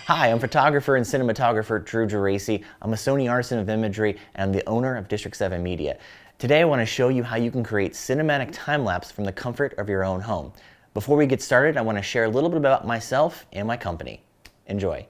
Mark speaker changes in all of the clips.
Speaker 1: Hi, I'm photographer and cinematographer Drew Geraci. I'm a Sony artisan of imagery and I'm the owner of District 7 Media. Today I want to show you how you can create cinematic time-lapse from the comfort of your own home. Before we get started, I want to share a little bit about myself and my company. Enjoy.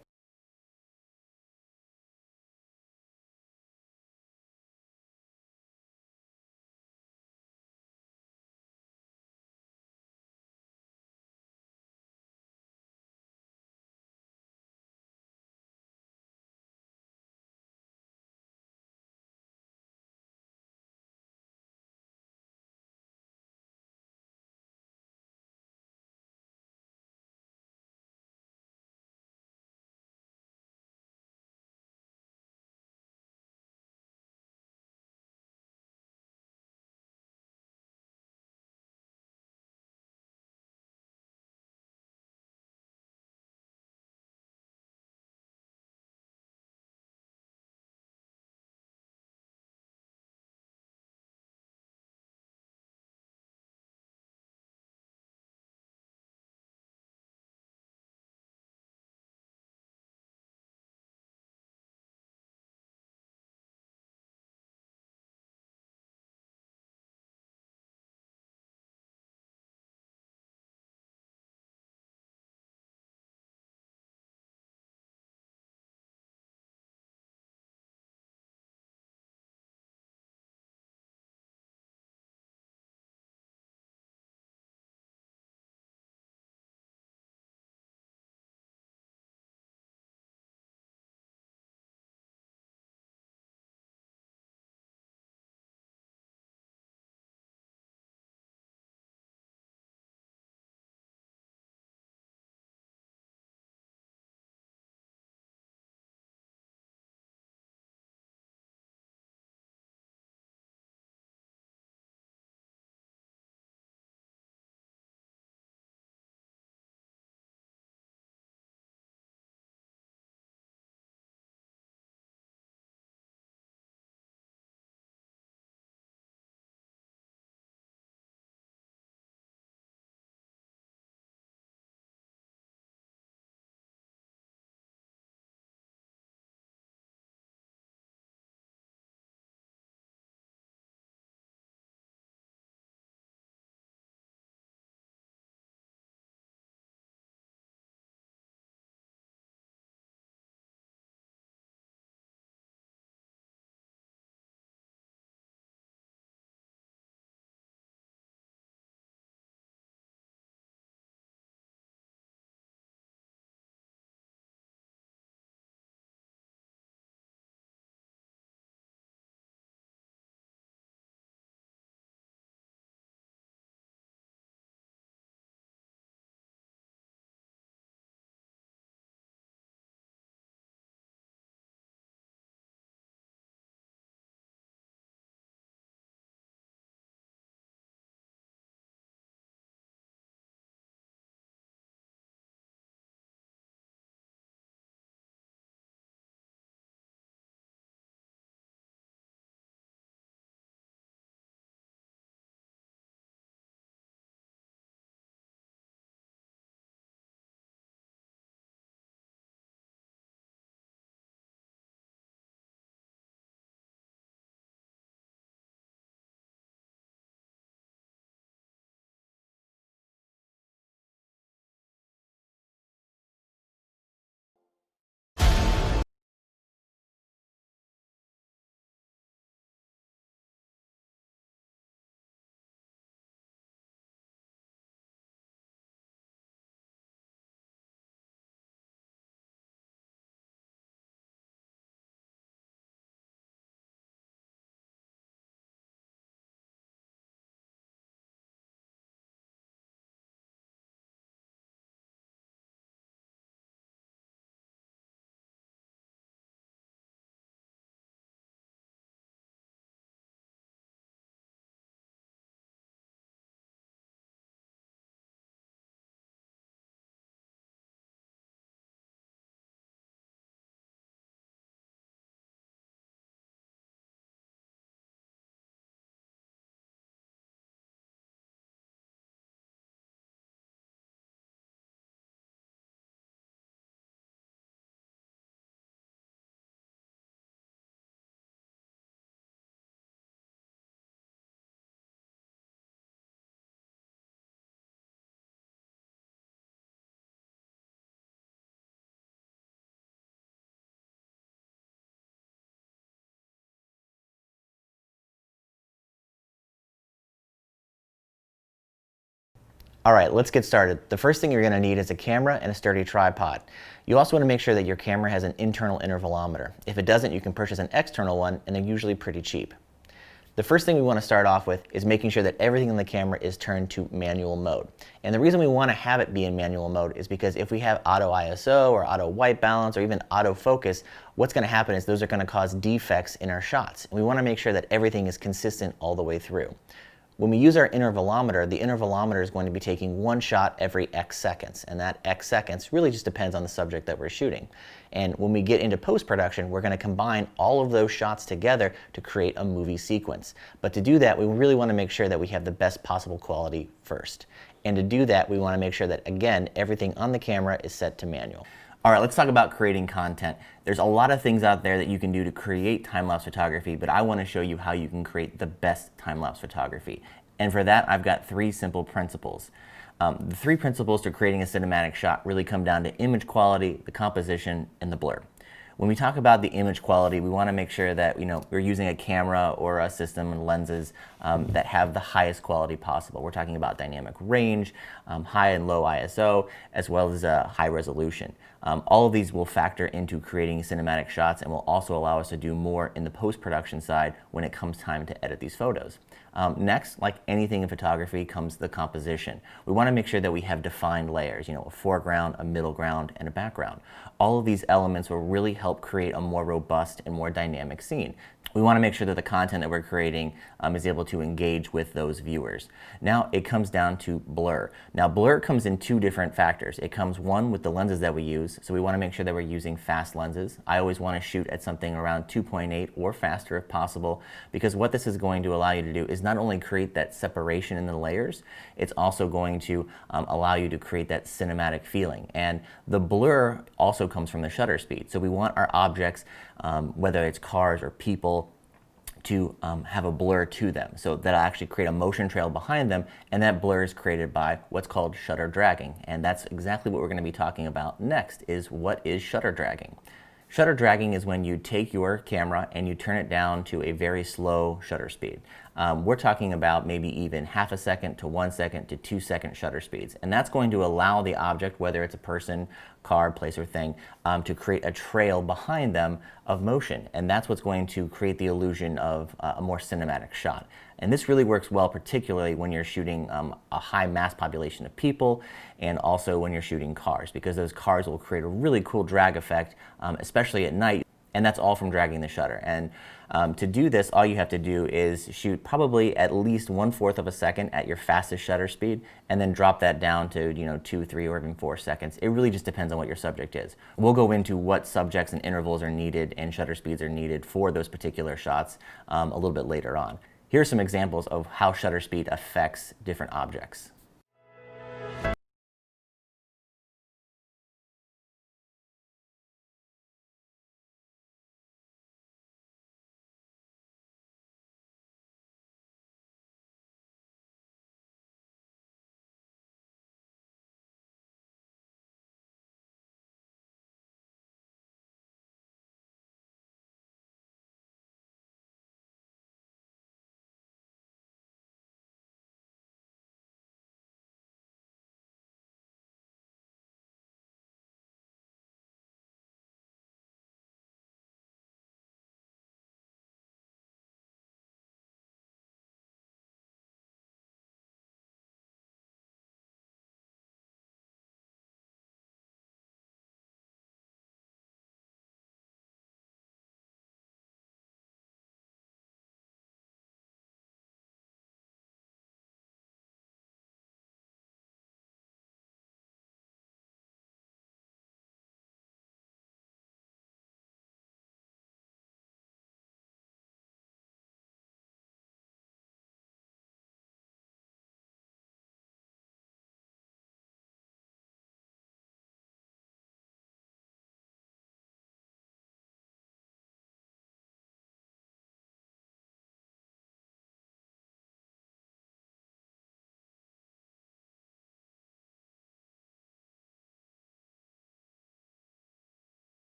Speaker 1: All right, let's get started. The first thing you're going to need is a camera and a sturdy tripod. You also want to make sure that your camera has an internal intervalometer. If it doesn't, you can purchase an external one, and they're usually pretty cheap. The first thing we want to start off with is making sure that everything in the camera is turned to manual mode. And the reason we want to have it be in manual mode is because if we have auto ISO or auto white balance or even auto focus, what's going to happen is those are going to cause defects in our shots. And we want to make sure that everything is consistent all the way through. When we use our intervalometer, the intervalometer is going to be taking one shot every X seconds, and that X seconds really just depends on the subject that we're shooting. And when we get into post-production, we're going to combine all of those shots together to create a movie sequence. But to do that, we really want to make sure that we have the best possible quality first. And to do that, we want to make sure that, again, everything on the camera is set to manual. All right, let's talk about creating content. There's a lot of things out there that you can do to create time-lapse photography, but I want to show you how you can create the best time-lapse photography. And for that, I've got three simple principles. The three principles to creating a cinematic shot really come down to image quality, the composition, and the blur. When we talk about the image quality, we want to make sure that we're using a camera or a system and lenses that have the highest quality possible. We're talking about dynamic range, high and low ISO, as well as high resolution. All of these will factor into creating cinematic shots and will also allow us to do more in the post-production side when it comes time to edit these photos. Next, like anything in photography, comes the composition. We want to make sure that we have defined layers, a foreground, a middle ground, and a background. All of these elements will really help create a more robust and more dynamic scene. We want to make sure that the content that we're creating is able to engage with those viewers. Now it comes down to blur. Now blur comes in two different factors. It comes, one, with the lenses that we use, so we want to make sure that we're using fast lenses. I always want to shoot at something around 2.8 or faster if possible, because what this is going to allow you to do is not only create that separation in the layers, it's also going to allow you to create that cinematic feeling. And the blur also comes from the shutter speed. So we want our objects, whether it's cars or people, to have a blur to them. So that'll actually create a motion trail behind them, and that blur is created by what's called shutter dragging. And that's exactly what we're going to be talking about next, is what is shutter dragging. Shutter dragging is when you take your camera and you turn it down to a very slow shutter speed. We're talking about maybe even half a second to 1 second to 2 second shutter speeds. And that's going to allow the object, whether it's a person, car, place, or thing, to create a trail behind them of motion. And that's what's going to create the illusion of a more cinematic shot. And this really works well, particularly when you're shooting a high mass population of people, and also when you're shooting cars, because those cars will create a really cool drag effect, especially at night. And that's all from dragging the shutter. And to do this, all you have to do is shoot probably at least 1/4 of a second at your fastest shutter speed, and then drop that down to 2, 3, or even 4 seconds. It really just depends on what your subject is. We'll go into what subjects and intervals are needed and shutter speeds are needed for those particular shots a little bit later on. Here are some examples of how shutter speed affects different objects.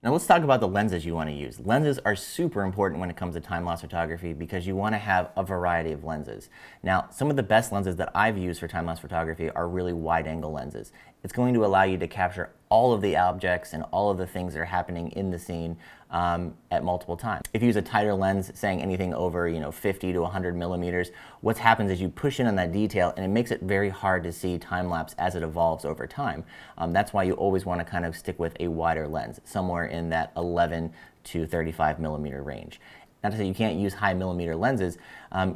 Speaker 1: Now let's talk about the lenses you want to use. Lenses are super important when it comes to time-lapse photography because you want to have a variety of lenses. Now, some of the best lenses that I've used for time-lapse photography are really wide-angle lenses. It's going to allow you to capture all of the objects and all of the things that are happening in the scene at multiple times. If you use a tighter lens, saying anything over 50 to 100 millimeters, what happens is you push in on that detail and it makes it very hard to see time-lapse as it evolves over time. That's why you always want to kind of stick with a wider lens, somewhere in that 11 to 35 millimeter range. Not to say you can't use high millimeter lenses,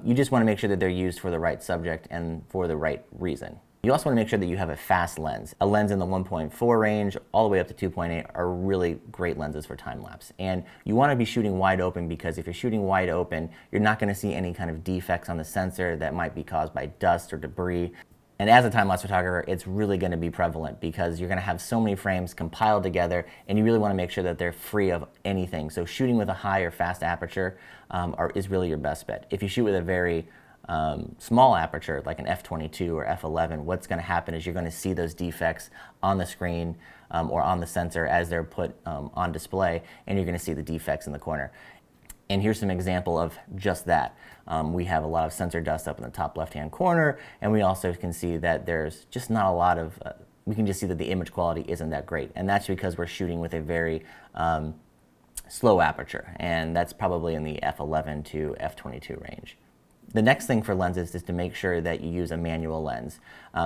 Speaker 1: you just want to make sure that they're used for the right subject and for the right reason. You also want to make sure that you have a fast lens. A lens in the 1.4 range all the way up to 2.8 are really great lenses for time-lapse. And you want to be shooting wide open because if you're shooting wide open, you're not going to see any kind of defects on the sensor that might be caused by dust or debris. And as a time-lapse photographer, it's really going to be prevalent because you're going to have so many frames compiled together and you really want to make sure that they're free of anything. So shooting with a high or fast aperture is really your best bet. If you shoot with a very small aperture like an f/22 or f/11, what's going to happen is you're going to see those defects on the screen or on the sensor as they're put on display, and you're going to see the defects in the corner. And here's some example of just that. We have a lot of sensor dust up in the top left-hand corner, and we also can see that there's just not a lot of, we can just see that the image quality isn't that great. And that's because we're shooting with a very slow aperture, and that's probably in the f/11 to f/22 range. The next thing for lenses is to make sure that you use a manual lens.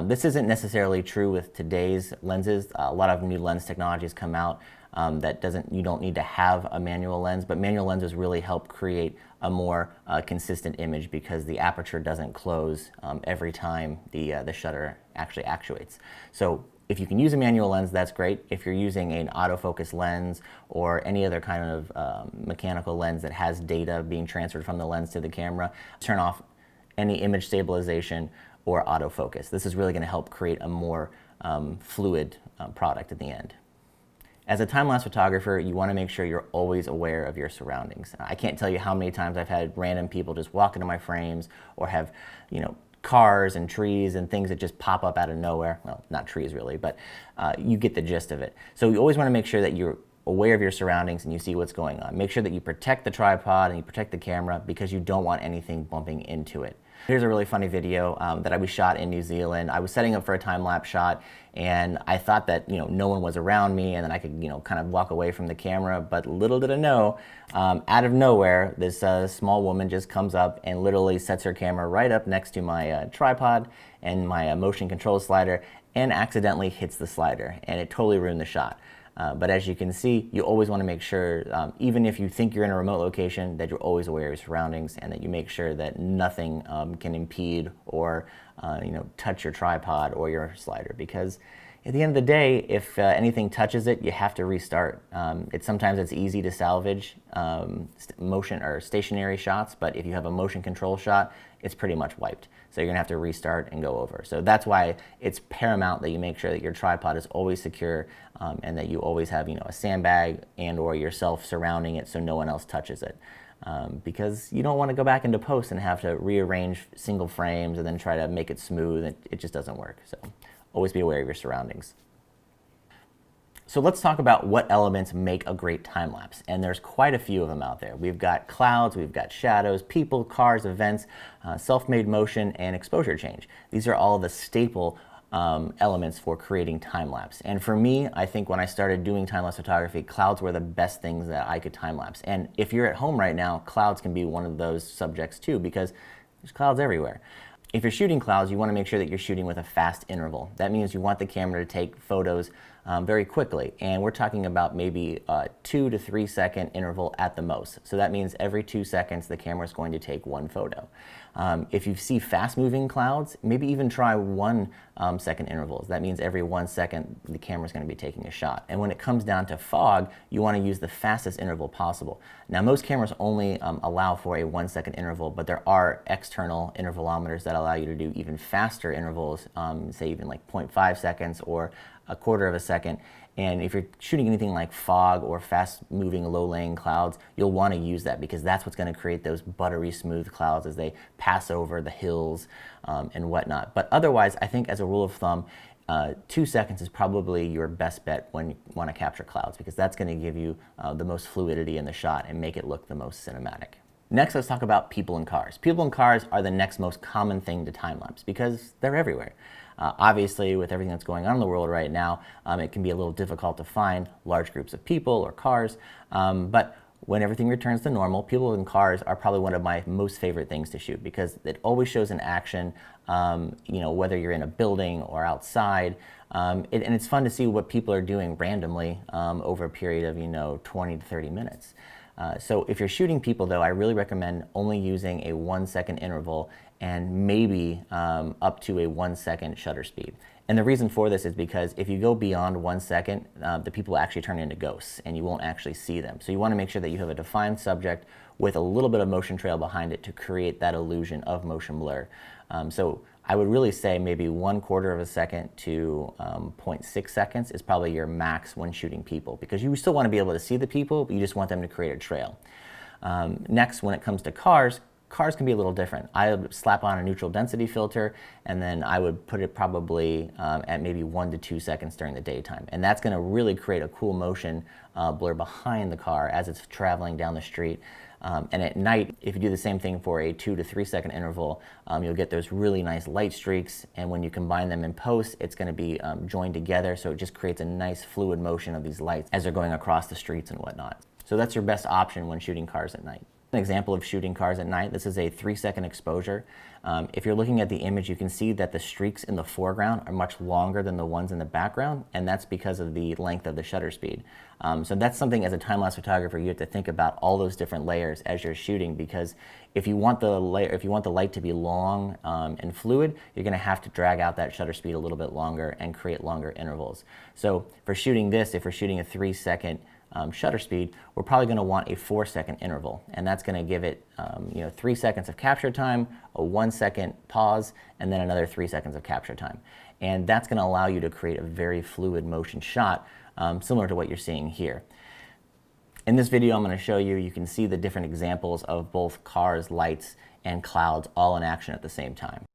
Speaker 1: This isn't necessarily true with today's lenses. A lot of new lens technologies come out that you don't need to have a manual lens, but manual lenses really help create a more consistent image because the aperture doesn't close every time the shutter actually actuates. So if you can use a manual lens, that's great. If you're using an autofocus lens or any other kind of mechanical lens that has data being transferred from the lens to the camera, turn off any image stabilization or autofocus. This is really going to help create a more fluid product at the end. As a time-lapse photographer, you want to make sure you're always aware of your surroundings. I can't tell you how many times I've had random people just walk into my frames or have, cars and trees and things that just pop up out of nowhere. Well, not trees really, but you get the gist of it. So you always want to make sure that you're aware of your surroundings and you see what's going on. Make sure that you protect the tripod and you protect the camera because you don't want anything bumping into it. Here's a really funny video that we shot in New Zealand. I was setting up for a time-lapse shot and I thought that no one was around me and then I could kind of walk away from the camera, but little did I know, out of nowhere this small woman just comes up and literally sets her camera right up next to my tripod and my motion control slider and accidentally hits the slider, and it totally ruined the shot. But as you can see, you always want to make sure, even if you think you're in a remote location, that you're always aware of your surroundings and that you make sure that nothing can impede or touch your tripod or your slider. Because at the end of the day, if anything touches it, you have to restart. Sometimes it's easy to salvage motion or stationary shots, but if you have a motion control shot, it's pretty much wiped. So you're gonna have to restart and go over. So that's why it's paramount that you make sure that your tripod is always secure and that you always have a sandbag and or yourself surrounding it so no one else touches it. Because you don't want to go back into post and have to rearrange single frames and then try to make it smooth. It just doesn't work. So always be aware of your surroundings. So let's talk about what elements make a great time lapse, and there's quite a few of them out there. We've got clouds, we've got shadows, people, cars, events, self-made motion, and exposure change. These are all the staple elements for creating time lapse. And for me, I think when I started doing time lapse photography, clouds were the best things that I could time lapse. And if you're at home right now, clouds can be one of those subjects too, because there's clouds everywhere. If you're shooting clouds, you want to make sure that you're shooting with a fast interval. That means you want the camera to take photos very quickly, and we're talking about maybe a 2 to 3 second interval at the most. So that means every 2 seconds the camera is going to take one photo. If you see fast moving clouds, maybe even try 1 second intervals. That means every 1 second the camera is going to be taking a shot. And when it comes down to fog, you want to use the fastest interval possible. Now most cameras only allow for a 1 second interval, but there are external intervalometers that allow you to do even faster intervals, say even like 0.5 seconds or a quarter of a second. And if you're shooting anything like fog or fast-moving, low-laying clouds, you'll want to use that because that's what's going to create those buttery smooth clouds as they pass over the hills and whatnot. But otherwise, I think as a rule of thumb, 2 seconds is probably your best bet when you want to capture clouds, because that's going to give you the most fluidity in the shot and make it look the most cinematic. Next, let's talk about people in cars. People in cars are the next most common thing to time-lapse because they're everywhere. Obviously, with everything that's going on in the world right now, it can be a little difficult to find large groups of people or cars, but when everything returns to normal, people in cars are probably one of my most favorite things to shoot because it always shows in action, whether you're in a building or outside. And it's fun to see what people are doing randomly over a period of 20 to 30 minutes. So if you're shooting people, though, I really recommend only using a 1-second interval and maybe up to a 1-second shutter speed. And the reason for this is because if you go beyond 1 second, the people actually turn into ghosts and you won't actually see them. So you want to make sure that you have a defined subject with a little bit of motion trail behind it to create that illusion of motion blur. So I would really say maybe 1/4 of a second to 0.6 seconds is probably your max when shooting people, because you still want to be able to see the people, but you just want them to create a trail. Next, when it comes to cars can be a little different. I would slap on a neutral density filter, and then I would put it probably at maybe 1 to 2 seconds during the daytime. And that's going to really create a cool motion blur behind the car as it's traveling down the street. And at night, if you do the same thing for a 2 to 3 second interval, you'll get those really nice light streaks. And when you combine them in post, it's going to be joined together. So it just creates a nice fluid motion of these lights as they're going across the streets and whatnot. So that's your best option when shooting cars at night. An example of shooting cars at night, this is a 3-second exposure. If you're looking at the image, you can see that the streaks in the foreground are much longer than the ones in the background, and that's because of the length of the shutter speed. So that's something as a time-lapse photographer you have to think about all those different layers as you're shooting, because if you want the light to be long and fluid, you're going to have to drag out that shutter speed a little bit longer and create longer intervals. So for shooting this, if we're shooting a 3-second shutter speed, we're probably going to want a 4-second interval, and that's going to give it 3 seconds of capture time, a 1-second pause, and then another 3 seconds of capture time. And that's going to allow you to create a very fluid motion shot, similar to what you're seeing here. In this video I'm going to show you, you can see the different examples of both cars, lights, and clouds all in action at the same time.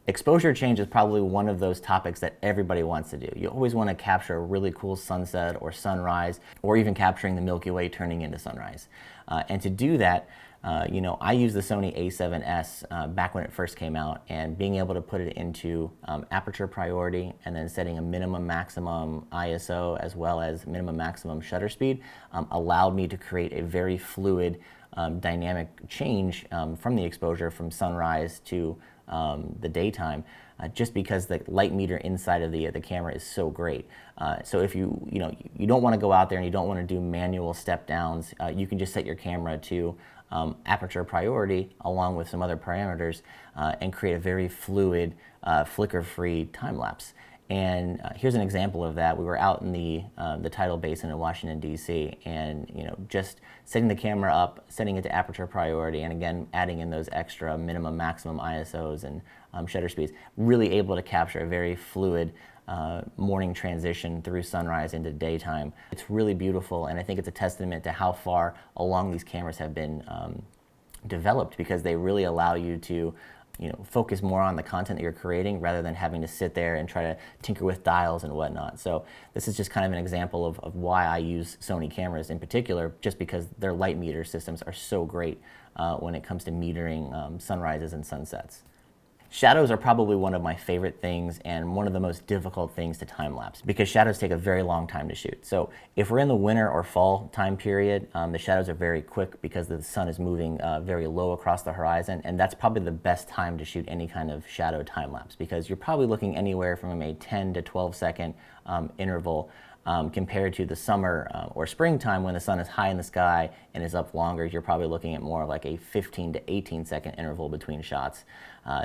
Speaker 1: Exposure change is probably one of those topics that everybody wants to do. You always want to capture a really cool sunset or sunrise, or even capturing the Milky Way turning into sunrise. And to do that, I used the Sony a7S back when it first came out, and being able to put it into aperture priority and then setting a minimum maximum ISO as well as minimum maximum shutter speed allowed me to create a very fluid dynamic change from the exposure from sunrise to the daytime, just because the light meter inside of the camera is so great. So if you don't want to go out there and you don't want to do manual step downs, you can just set your camera to aperture priority along with some other parameters and create a very fluid, flicker-free time lapse. And here's an example of that. We were out in the tidal basin in Washington, D.C., and just setting the camera up, setting it to aperture priority, and again adding in those extra minimum maximum ISOs and shutter speeds, really able to capture a very fluid morning transition through sunrise into daytime. It's really beautiful, and I think it's a testament to how far along these cameras have been developed, because they really allow you to focus more on the content that you're creating rather than having to sit there and try to tinker with dials and whatnot. So this is just kind of an example of why I use Sony cameras in particular, just because their light meter systems are so great when it comes to metering sunrises and sunsets. Shadows are probably one of my favorite things and one of the most difficult things to time-lapse because shadows take a very long time to shoot. So if we're in the winter or fall time period, the shadows are very quick because the sun is moving very low across the horizon, and that's probably the best time to shoot any kind of shadow time-lapse because you're probably looking anywhere from a 10 to 12 second interval compared to the summer or springtime when the sun is high in the sky and is up longer. You're probably looking at more like a 15 to 18 second interval between shots.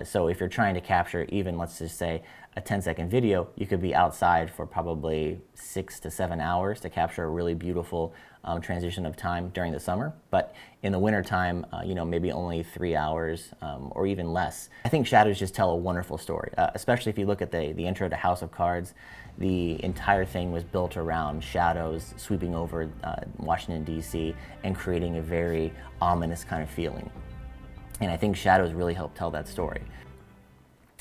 Speaker 1: So if you're trying to capture even, let's just say, a 10-second video, you could be outside for probably 6 to 7 hours to capture a really beautiful transition of time during the summer. But in the winter time, maybe only 3 hours or even less. I think shadows just tell a wonderful story, especially if you look at the intro to House of Cards. The entire thing was built around shadows sweeping over Washington, D.C. and creating a very ominous kind of feeling. And I think shadows really help tell that story.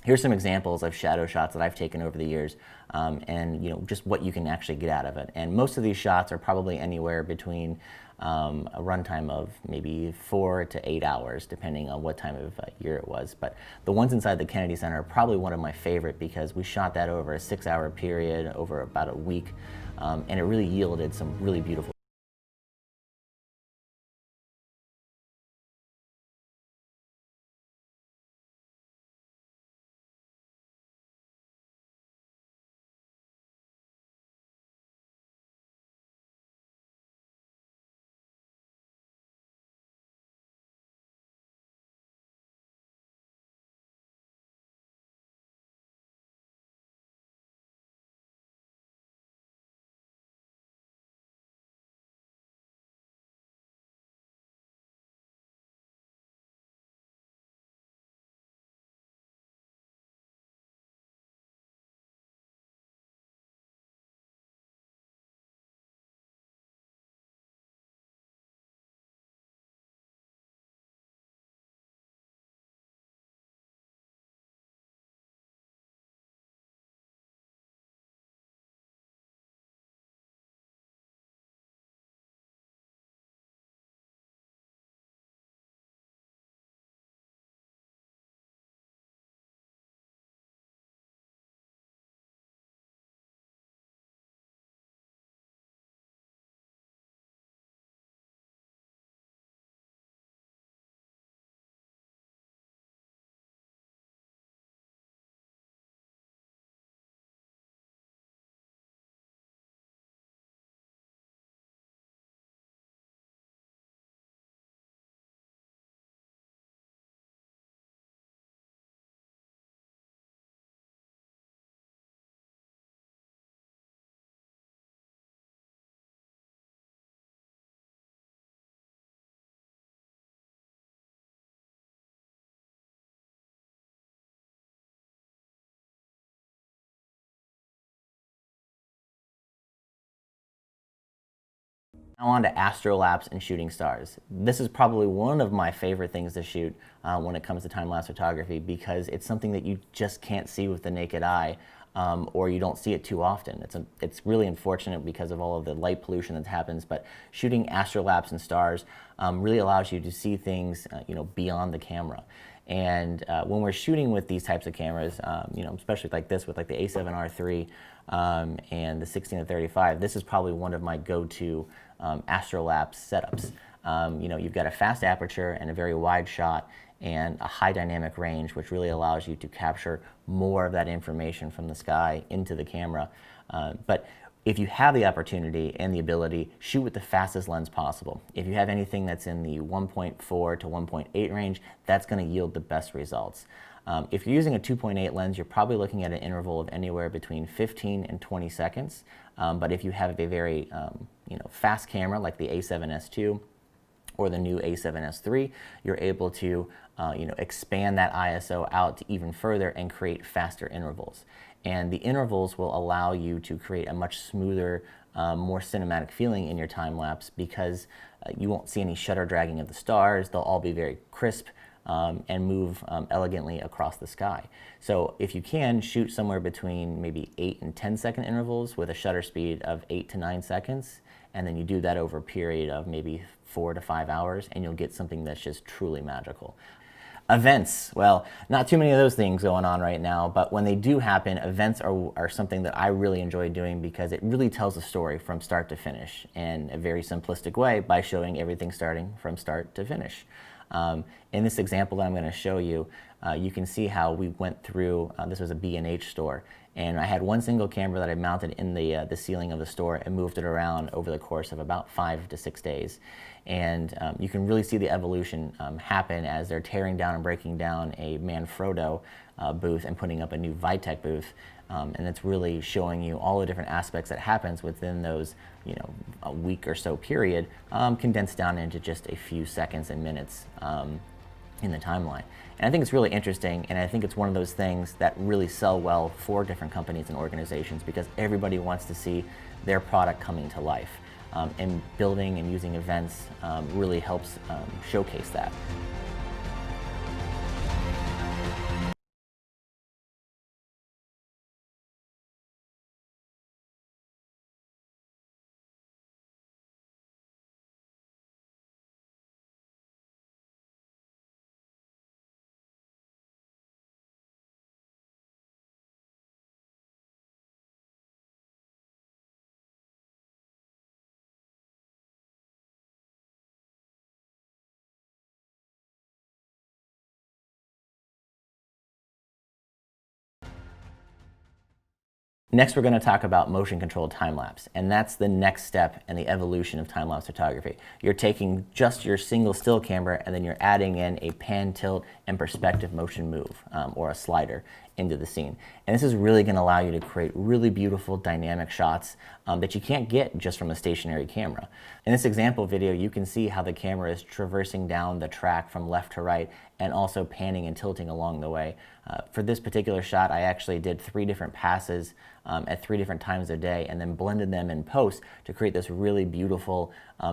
Speaker 1: Here's some examples of shadow shots that I've taken over the years, and just what you can actually get out of it. And most of these shots are probably anywhere between a runtime of maybe 4 to 8 hours, depending on what time of year it was. But the ones inside the Kennedy Center are probably one of my favorite because we shot that over a 6-hour period, over about a week, and it really yielded some really beautiful. Now on to astrolapse and shooting stars. This is probably one of my favorite things to shoot when it comes to time-lapse photography because it's something that you just can't see with the naked eye, or you don't see it too often. It's really unfortunate because of all of the light pollution that happens, but shooting astrolapse and stars really allows you to see things beyond the camera. And when we're shooting with these types of cameras, especially like this with like the A7R III and the 16-35, this is probably one of my go-to astrolapse setups. You've got a fast aperture and a very wide shot and a high dynamic range, which really allows you to capture more of that information from the sky into the camera. But if you have the opportunity and the ability, shoot with the fastest lens possible. If you have anything that's in the 1.4 to 1.8 range, that's going to yield the best results. If you're using a 2.8 lens, you're probably looking at an interval of anywhere between 15 and 20 seconds. But if you have a very fast camera like the A7S II or the new A7S III, you're able to expand that ISO out to even further and create faster intervals. And the intervals will allow you to create a much smoother, more cinematic feeling in your time lapse because you won't see any shutter dragging of the stars. They'll all be very crisp. and move elegantly across the sky. So if you can, shoot somewhere between maybe 8 and 10-second intervals with a shutter speed of 8 to 9 seconds, and then you do that over a period of maybe 4 to 5 hours, and you'll get something that's just truly magical. Events, well, not too many of those things going on right now, but when they do happen, events are something that I really enjoy doing because it really tells a story from start to finish in a very simplistic way by showing everything starting from start to finish. In this example that I'm going to show you, you can see how we went through, this was a B&H store, and I had one single camera that I mounted in the ceiling of the store and moved it around over the course of about 5 to 6 days. And you can really see the evolution happen as they're tearing down and breaking down a Manfrotto booth and putting up a new Vitek booth. And it's really showing you all the different aspects that happens within those, a week or so period, condensed down into just a few seconds and minutes in the timeline. And I think it's really interesting, and I think it's one of those things that really sell well for different companies and organizations because everybody wants to see their product coming to life. And building and using events really helps showcase that. Next, we're going to talk about motion-controlled time-lapse, and that's the next step in the evolution of time-lapse photography. You're taking just your single still camera, and then you're adding in a pan, tilt, and perspective motion move, or a slider, into the scene. And this is really going to allow you to create really beautiful dynamic shots that you can't get just from a stationary camera. In this example video, you can see how the camera is traversing down the track from left to right and also panning and tilting along the way. For this particular shot, I actually did 3 different passes at 3 different times a day and then blended them in post to create this really beautiful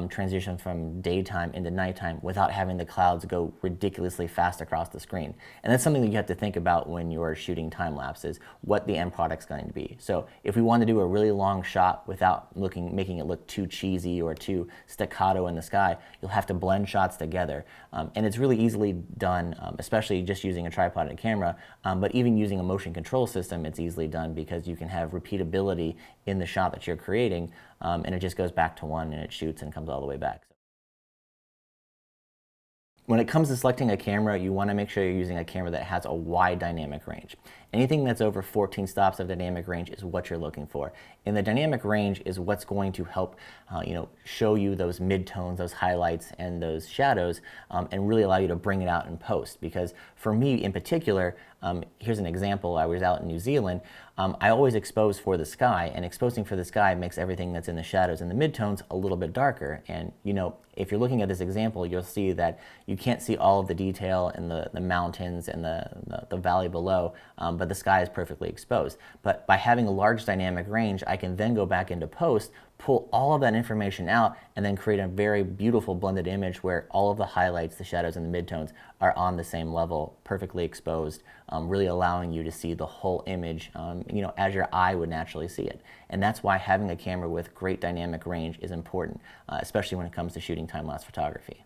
Speaker 1: transition from daytime into nighttime without having the clouds go ridiculously fast across the screen. And that's something that you have to think about when you're shooting time lapses, what the end product's going to be. So if we want to do a really long shot without making it look too cheesy or too staccato in the sky, you'll have to blend shots together. And it's really easily done, especially just using a tripod and a camera, but even using a motion control system, it's easily done because you can have repeatability in the shot that you're creating, and it just goes back to one and it shoots and comes all the way back. When it comes to selecting a camera, you want to make sure you're using a camera that has a wide dynamic range. Anything that's over 14 stops of dynamic range is what you're looking for. And the dynamic range is what's going to help show you those midtones, those highlights, and those shadows, and really allow you to bring it out in post. Because for me in particular, here's an example. I was out in New Zealand. I always expose for the sky, and exposing for the sky makes everything that's in the shadows and the midtones a little bit darker. And if you're looking at this example, you'll see that you can't see all of the detail in the mountains and the valley below, but the sky is perfectly exposed. But by having a large dynamic range, I can then go back into post, pull all of that information out, and then create a very beautiful blended image where all of the highlights, the shadows, and the midtones are on the same level, perfectly exposed, really allowing you to see the whole image, as your eye would naturally see it. And that's why having a camera with great dynamic range is important, especially when it comes to shooting time-lapse photography.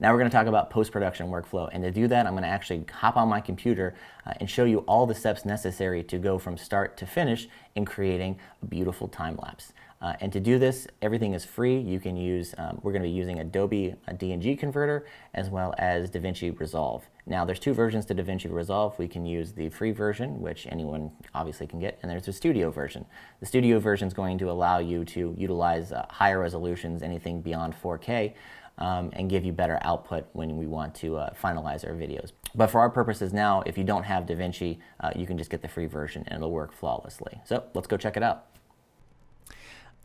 Speaker 1: Now we're going to talk about post-production workflow, and to do that I'm going to actually hop on my computer and show you all the steps necessary to go from start to finish in creating a beautiful time-lapse. And to do this, everything is free. You can use, we're going to be using Adobe DNG converter as well as DaVinci Resolve. Now there's 2 versions to DaVinci Resolve. We can use the free version, which anyone obviously can get, and there's the studio version. The studio version is going to allow you to utilize higher resolutions, anything beyond 4K, and give you better output when we want to finalize our videos. But for our purposes now, if you don't have DaVinci, you can just get the free version and it'll work flawlessly. So let's go check it out.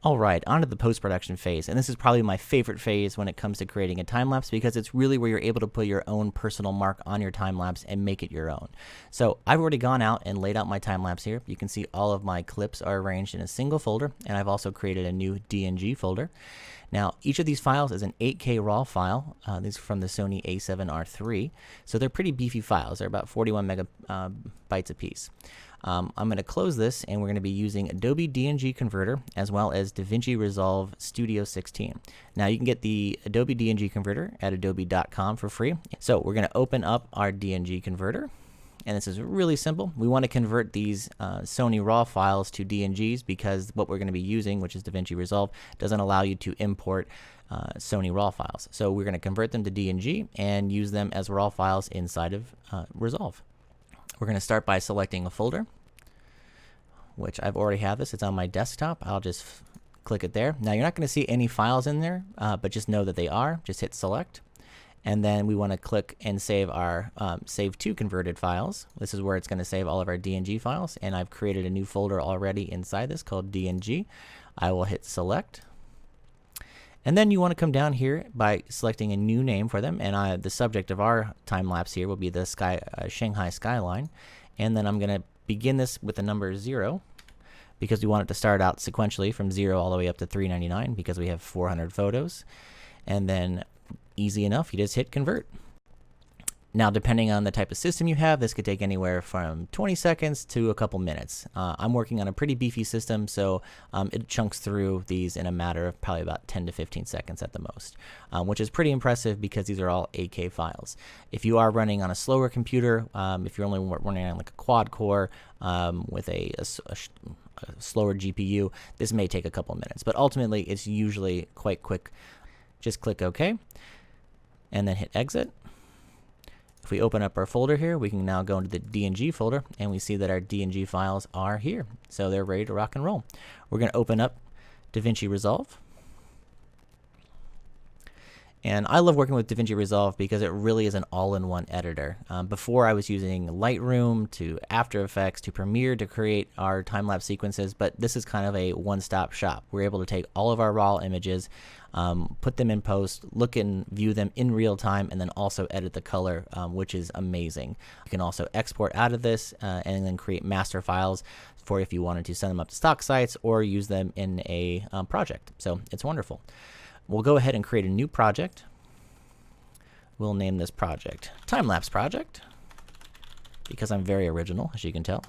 Speaker 1: All right, on to the post-production phase, and this is probably my favorite phase when it comes to creating a time-lapse because it's really where you're able to put your own personal mark on your time-lapse and make it your own. So I've already gone out and laid out my time-lapse here. You can see all of my clips are arranged in a single folder, and I've also created a new DNG folder. Now, each of these files is an 8K RAW file. These are from the Sony a7R III, so they're pretty beefy files. They're about 41 megabytes apiece. I'm going to close this, and we're going to be using Adobe DNG Converter as well as DaVinci Resolve Studio 16. Now, you can get the Adobe DNG Converter at adobe.com for free. So we're going to open up our DNG Converter, and this is really simple. We want to convert these Sony RAW files to DNGs because what we're going to be using, which is DaVinci Resolve, doesn't allow you to import Sony RAW files. So we're going to convert them to DNG and use them as RAW files inside of Resolve. We're going to start by selecting a folder, which I've already have this. It's on my desktop. I'll just click it there. Now, you're not going to see any files in there, but just know that they are. Just hit select. And then we want to click and save our save to converted files. This is where it's going to save all of our DNG files. And I've created a new folder already inside this called DNG. I will hit select. And then you want to come down here by selecting a new name for them. And the subject of our time lapse here will be the Shanghai skyline. And then I'm going to begin this with the number 0 because we want it to start out sequentially from 0 all the way up to 399 because we have 400 photos. And then easy enough, you just hit convert. Now, depending on the type of system you have, this could take anywhere from 20 seconds to a couple minutes. I'm working on a pretty beefy system, so it chunks through these in a matter of probably about 10 to 15 seconds at the most, which is pretty impressive because these are all 8K files. If you are running on a slower computer, if you're only running on like a quad core with a slower GPU, this may take a couple minutes, but ultimately it's usually quite quick. Just click OK and then hit exit. If we open up our folder here, we can now go into the DNG folder, and we see that our DNG files are here. So they're ready to rock and roll. We're going to open up DaVinci Resolve. And I love working with DaVinci Resolve because it really is an all-in-one editor. Before I was using Lightroom to After Effects to Premiere to create our time-lapse sequences, but this is kind of a one-stop shop. We're able to take all of our raw images, put them in post, look and view them in real time, and then also edit the color, which is amazing. You can also export out of this and then create master files for if you wanted to send them up to stock sites or use them in a project. So it's wonderful. We'll go ahead and create a new project. We'll name this project Timelapse Project because I'm very original, as you can tell.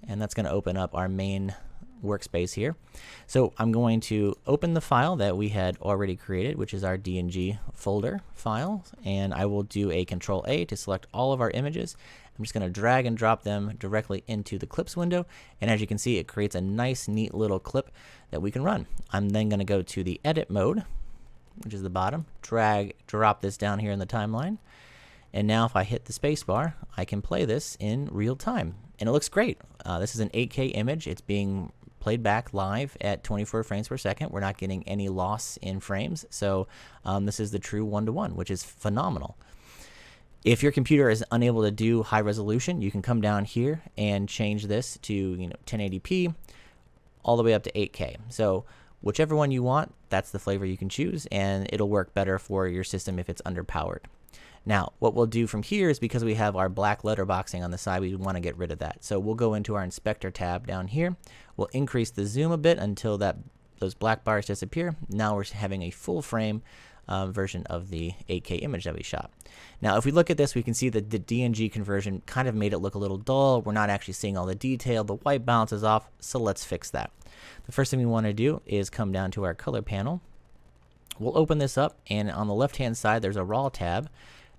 Speaker 1: And that's going to open up our main workspace here. So I'm going to open the file that we had already created, which is our DNG folder file, and I will do a Control A to select all of our images. I'm just going to drag and drop them directly into the clips window, and as you can see, it creates a nice, neat little clip that we can run. I'm then going to go to the edit mode, which is the bottom, drop this down here in the timeline, and now if I hit the space bar, I can play this in real time, and it looks great. This is an 8K image. It's being played back live at 24 frames per second. We're not getting any loss in frames, so this is the true one-to-one, which is phenomenal. If your computer is unable to do high resolution, you can come down here and change this to 1080p all the way up to 8K. So whichever one you want, that's the flavor you can choose, and it'll work better for your system if it's underpowered. Now, what we'll do from here is because we have our black letterboxing on the side, we want to get rid of that. So we'll go into our Inspector tab down here. We'll increase the zoom a bit until those black bars disappear. Now we're having a full frame version of the 8K image that we shot. Now, if we look at this, we can see that the DNG conversion kind of made it look a little dull. We're not actually seeing all the detail. The white balance is off, so let's fix that. The first thing we want to do is come down to our color panel. We'll open this up, and on the left-hand side, there's a RAW tab.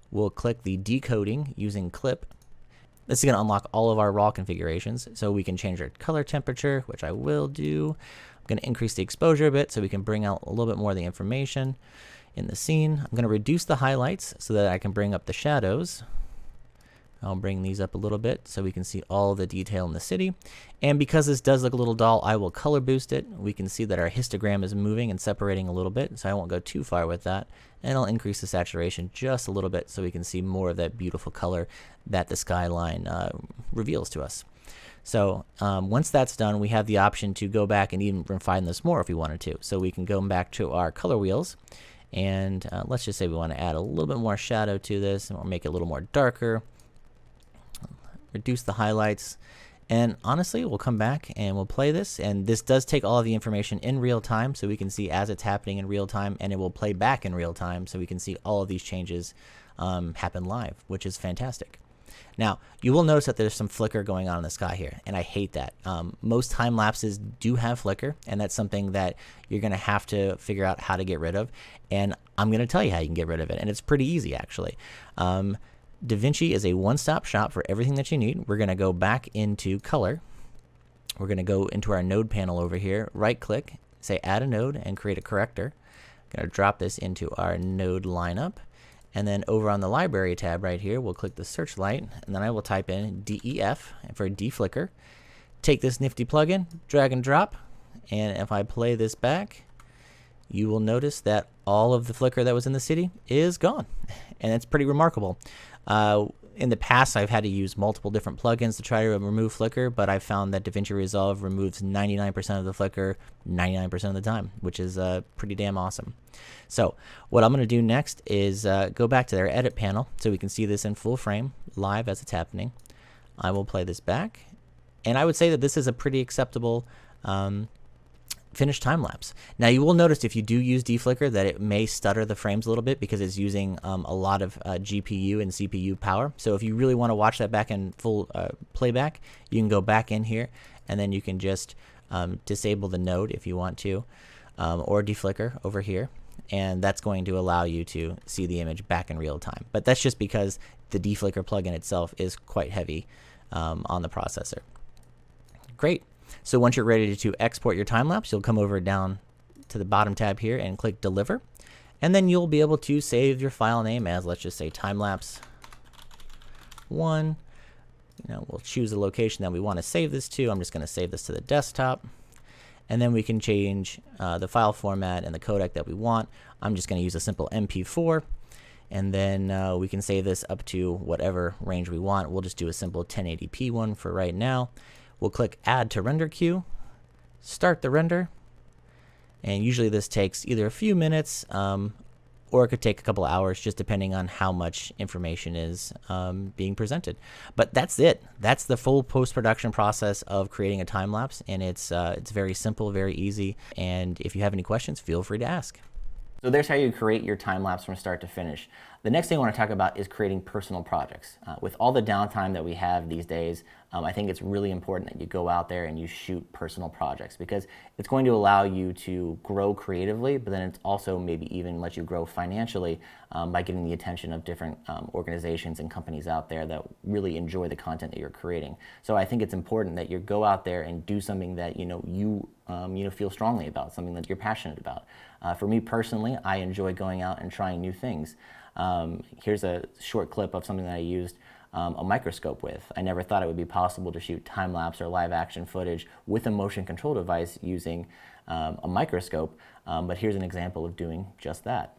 Speaker 1: We'll click the decoding using clip. This is going to unlock all of our RAW configurations, so we can change our color temperature, which I will do. I'm going to increase the exposure a bit so we can bring out a little bit more of the information in the scene. I'm going to reduce the highlights so that I can bring up the shadows. I'll bring these up a little bit so we can see all the detail in the city. And because this does look a little dull, I will color boost it. We can see that our histogram is moving and separating a little bit, so I won't go too far with that. And I'll increase the saturation just a little bit so we can see more of that beautiful color that the skyline reveals to us. So once that's done, we have the option to go back and even refine this more if we wanted to. So we can go back to our color wheels, and let's just say we want to add a little bit more shadow to this, and we'll make it a little more darker, reduce the highlights. And honestly, we'll come back and we'll play this, and this does take all of the information in real time, so we can see as it's happening in real time, and it will play back in real time, so we can see all of these changes happen live, which is fantastic. Now, you will notice that there's some flicker going on in the sky here, and I hate that. Most time lapses do have flicker, and that's something that you're going to have to figure out how to get rid of, and I'm going to tell you how you can get rid of it, and it's pretty easy, actually. DaVinci is a one-stop shop for everything that you need. We're going to go back into color. We're going to go into our node panel over here, right-click, say add a node, and create a corrector. I'm going to drop this into our node lineup. And then over on the library tab right here, we'll click the search light, and then I will type in DEF for deflicker. Take this nifty plugin, drag and drop, and if I play this back, you will notice that all of the flicker that was in the city is gone, and it's pretty remarkable. In the past, I've had to use multiple different plugins to try to remove flicker, but I've found that DaVinci Resolve removes 99% of the flicker 99% of the time, which is pretty damn awesome. So what I'm going to do next is go back to their edit panel so we can see this in full frame live as it's happening. I will play this back, and I would say that this is a pretty acceptable finished time lapse. Now you will notice if you do use deflicker that it may stutter the frames a little bit because it's using a lot of GPU and CPU power. So if you really want to watch that back in full playback, you can go back in here, and then you can just disable the node if you want to, or deflicker over here, and that's going to allow you to see the image back in real time. But that's just because the deflicker plugin itself is quite heavy on the processor. Great. So once you're ready to export your time lapse, you'll come over down to the bottom tab here and click deliver, and then you'll be able to save your file name as, let's just say, timelapse 1. We'll choose the location that we want to save this to. I'm just going to save this to the desktop, and then we can change the file format and the codec that we want. I'm just going to use a simple MP4, and then we can save this up to whatever range we want. We'll just do a simple 1080p one for right now. We'll click add to render queue, start the render, and usually this takes either a few minutes or it could take a couple hours, just depending on how much information is being presented. But that's it. That's the full post-production process of creating a time lapse, and it's very simple, very easy. And if you have any questions, feel free to ask. So there's how you create your time lapse from start to finish. The next thing I want to talk about is creating personal projects. With all the downtime that we have these days, I think it's really important that you go out there and you shoot personal projects, because it's going to allow you to grow creatively, but then it's also maybe even let you grow financially by getting the attention of different organizations and companies out there that really enjoy the content that you're creating. So I think it's important that you go out there and do something that you feel strongly about, something that you're passionate about. For me personally, I enjoy going out and trying new things. Here's a short clip of something that I used a microscope with. I never thought it would be possible to shoot time-lapse or live-action footage with a motion control device using a microscope, but here's an example of doing just that.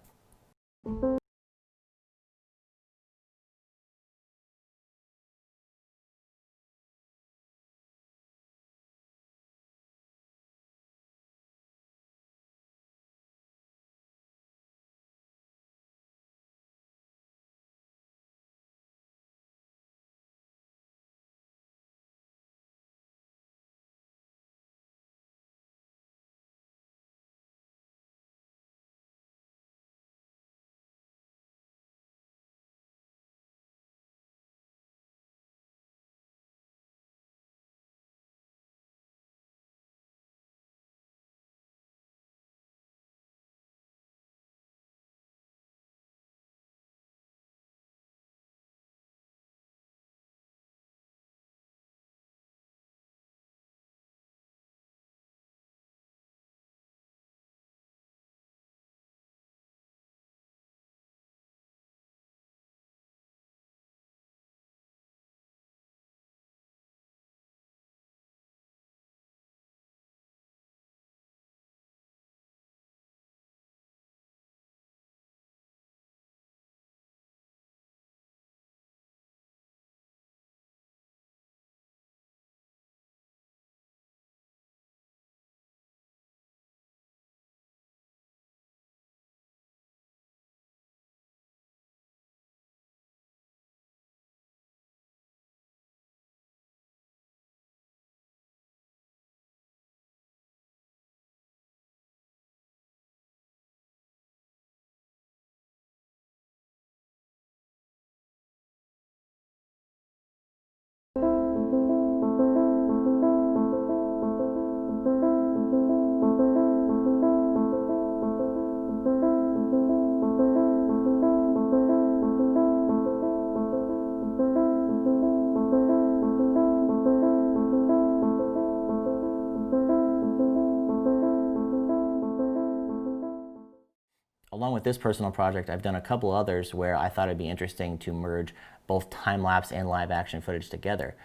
Speaker 1: with this personal project, I've done a couple others where I thought it'd be interesting to merge both time-lapse and live-action footage together.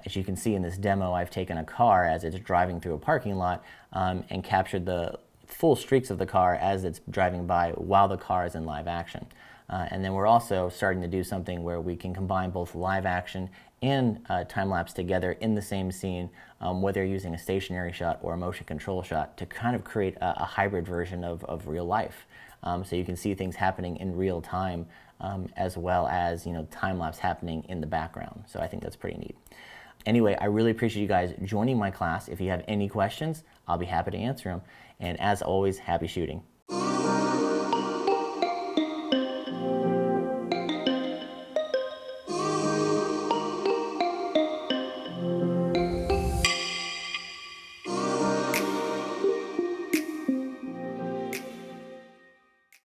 Speaker 1: As you can see in this demo, I've taken a car as it's driving through a parking lot and captured the full streaks of the car as it's driving by while the car is in live action. And then we're also starting to do something where we can combine both live action and time-lapse together in the same scene, whether you're using a stationary shot or a motion control shot, to kind of create a hybrid version of real life. So you can see things happening in real time as well as time-lapse happening in the background. So I think that's pretty neat. Anyway, I really appreciate you guys joining my class. If you have any questions, I'll be happy to answer them. And as always, happy shooting.